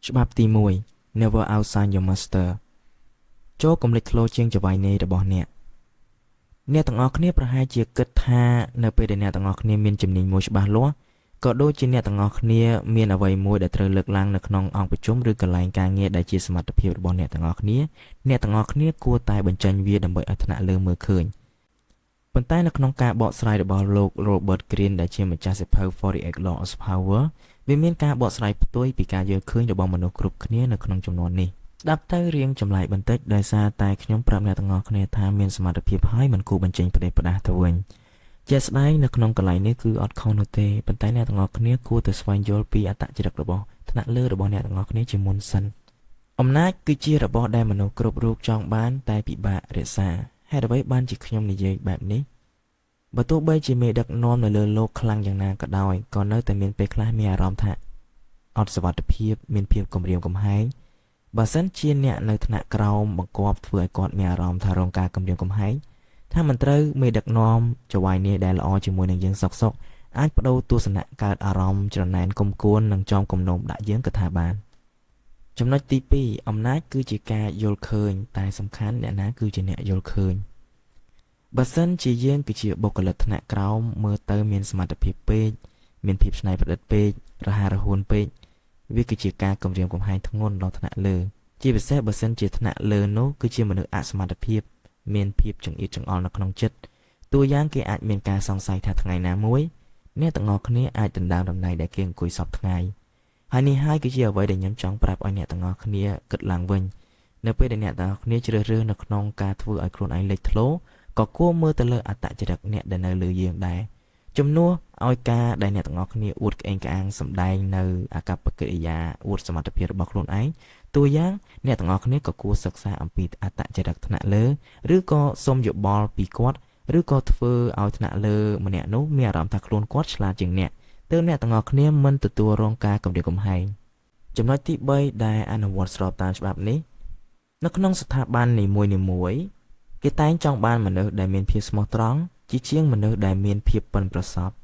ច្បាប់ទី1 Never outshine your master ចូលកុំលេចធ្លោជាងចង្វាយនៃរបស់អ្នកទាំងអស់គ្នាប្រហែលជាគិតថានៅពេលដែលអ្នកទាំងអស់គ្នាមានជំនាញមួយច្បាស់លាស់ក៏ដូចជាអ្នកទាំងអស់គ្នាមានអ្វីមួយដែលត្រូវលើកឡើងនៅក្នុងអង្គប្រជុំឬកន្លែងការងារដែលជាសមត្ថភាពរបស់អ្នកទាំងអស់គ្នាគួរតែបញ្ចេញវាដើម្បីឲ្យថ្នាក់លើមើលឃើញប៉ុន្តែនៅក្នុងការបកស្រាយរបស់លោក Robert Greene ដែលជាម្ចាស់សៀវភៅ48 Laws of Power វាមានការបកស្រាយផ្ទុយពីការយល់ឃើញរបស់មនុស្សគ្រប់គ្នានៅក្នុងចំនួននេះស្ដាប់ទៅរៀងចម្លែកបន្តិចដោយសារតែខ្ញុំប្រាប់អ្នកទាំងអស់គ្នាថាមានសមត្ថភាពហើយមិនគួរបញ្ចេញផ្ដេសផ្ដាសទៅវិញជាក់ស្ដែងនៅក្នុងកន្លែងនេះគឺអត់ខុសនោះទេប៉ុន្តែអ្នកទាំងអស់គ្នាគួរតែស្វែងយល់ពីអត្តចរិតរបស់ថ្នាក់លើរបស់អ្នកទាំងអស់គ្នាជាមុនសិនអំណាចគឺជារបស់ដែលមនុស្សគ្រប់រូបចង់បានតែពិបាករក្សាហេតុអ្វីបានជាខ្ញុំនិយាយបែបនេះបើទោះបីជាមេដឹកនាំនៅលើលោកខ្លាំងយ៉ាងណាក៏ដោយក៏នៅតែមានពេលខ្លះមានអារម្មណ៍ថាអត់សុវត្ថិភាពមានភាពគំរាមកំហែងបើសិនជាអ្នកនៅថ្នាក់ក្រោមបង្គាប់ធ្វើឲ្យគាត់មានអារម្មណ៍ថារងការគំរាមកំហែងថាមិនត្រូវមេដឹកនាំចវាយនេះដែលល្អជាមួយនឹងយើងសុកអាចបដូរទស្សនៈកើតអារម្មណ៍ច្រណែនគុំគួននិងចោមគំនុំដាក់យើងក៏ថាបានចំណុចទី2អំណាចគឺជាការយល់ឃើញតែសំខាន់អ្នកណាគឺជាអ្នកយល់ឃើញបើសិនជាយើងគឺជាបុគ្គលិកថ្នាក់ក្រោមមើលទៅមានសមត្ថភាពពេកមានភាពច្នៃប្រឌិតពេករហ័សរហួនពេកវាគឺជាការគំរាមកំហែងធ្ងន់ដល់ថ្នាក់លើជាពិសេសបើសិនជាថ្នាក់លើនោះគឺជាមនុស្សអសមត្ថភាពមានភាពចង្អៀតចង្អល់នៅក្នុងចិត្តតួយ៉ាងគេអាចមានការសង្ស័យថាថ្ងៃណាមួយអ្នកទាំងអស់គ្នាអាចដណ្ដើមតំណែងដែលគេអង្គុយសពថ្ងៃហើយនេះហើយគឺជាអ្វីដែលខ្ញុំចង់ប្រាប់ឲ្យអ្នកទាំងអស់គ្នាគិតឡើងវិញនៅពេលដែលអ្នកទាំងអស់គ្នាជ្រើសរើសនៅក្នុងការធ្វើឲ្យខ្លួនឯងលេចធ្លោក៏គួរមើលទៅលើអត្តចរិតអ្នកដែលនៅលើយើងដែរជំនួសឲ្យការដែលអ្នកទាំងអស់គ្នាអួតក្អេងក្អាងសម្ដែងនៅអាកប្បកិរិយាអួតសមត្ថភាពរបស់ខ្លួនឯងតួយ៉ាងអ្នកទាំងអស់គ្នាក៏គួរសិក្សាអំពីអត្តចរិតថ្នាក់លើឬក៏សុំយោបល់ពីគាត់ឬក៏ធ្វើឲ្យថ្នាក់លើម្នាក់នោះមានអារម្មណ៍ថាខ្លួនគាត់ឆ្លាតជាងអ្នកទើបអ្នកទាំងអស់គ្នាមិនទទួលរងការគំរាមកំហែងចំណុចទី3ដែលអនុវត្តស្របតាមច្បាប់នេះនៅក្នុងស្ថាប័ននីមួយៗគេតែងចង់បានមនុស្សដែលមានភាពស្មោះត្រង់ជាងមនុស្សដែលមានភាពប៉ិនប្រសប់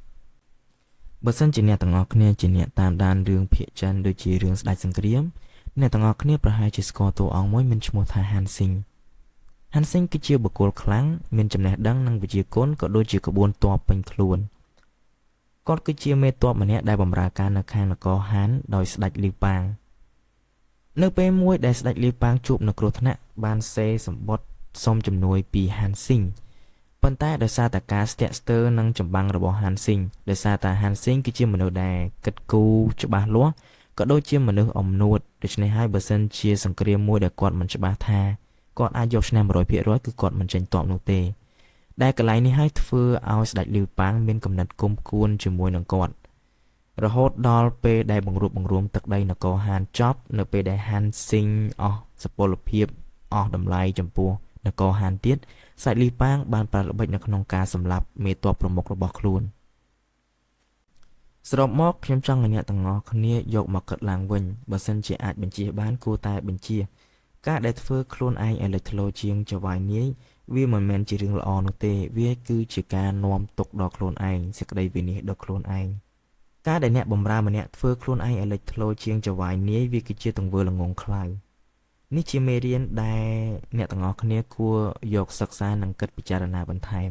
បើសិនជាអ្នកទាំងអស់គ្នាជាអ្នកតាមដានរឿងភាគចិនដូចជារឿងស្ដេចសង្គ្រាមអ្នកទាំងអស់គ្នាប្រហែលជាស្គាល់តួអង្គមួយមានឈ្មោះថាហាន់ស៊ីងគឺជាបុគ្គលខ្លាំងមានចំណេះដឹងនិងវិជ្ជាគុណក៏ដូចជាក្បួនទ័ពពេញខ្លួនគាត់គឺជាមេទ័ពម្នាក់ដែលបម្រើការនៅខាងនគរហានដោយស្ដេចលីវប៉ាងនៅពេលមួយដែលស្ដេចលីវប៉ាងជួបនឹងគ្រោះថ្នាក់បានសេសម្បត្តិសុំជំនួយពីហាន់ស៊ីងប៉ុន្តែដោយសារតែការស្ទាក់ស្ទើរនឹងចម្បាំងរបស់ហាន់ស៊ីងដោយសារតែហាន់ស៊ីងគឺជាមនុស្សដែលគិតគូរច្បាស់លាស់ក៏ដូចជាមនុស្សអំនួតដូច្នេះហើយបើសិនជាសង្គ្រាមមួយដែលគាត់មិនច្បាស់ថាគាត់អាចយកឈ្នះ 100% គឺគាត់មិនចេញតបនោះទេដែលកន្លែងនេះហើយធ្វើឲ្យស្ដេចលីវប៉ាងមានគំនិតគុំគួនជាមួយនឹងគាត់រហូតដល់ពេលដែលបង្រួមទឹកដីនគរហានចប់នៅពេលដែលហាន់ស៊ីងអស់សុពលភាពអស់តម្លៃចំពោះនគរហានទៀតស្ដេចលីវប៉ាងបានប្រល្បិចនៅក្នុងការសម្លាប់មេទ័ពប្រមុខរបស់ខ្លួនសរុបមកខ្ញុំចង់ឲ្យអ្នកទាំងអស់គ្នាយកមកគិតឡើងវិញបើសិនជាអាចបញ្ជាបានគួរតែបញ្ជាការដែលធ្វើខ្លួនឯងឲ្យលេចធ្លោជាងចវាយនាយវាមិនមែនជារឿងល្អនោះទេវាគឺជាការនាំទុកដល់ខ្លួនឯងសេចក្តីវិនាសដល់ខ្លួនឯងការដែលអ្នកបម្រើម្នាក់ធ្វើខ្លួនឯងឲ្យលេចធ្លោជាងចវាយនាយវាគឺជាទង្វើល្ងង់ខ្លៅនេះជាមេរៀនដែលអ្នកទាំងអស់គ្នាគួរយកសិក្សានិងគិតពិចារណាបន្ថែម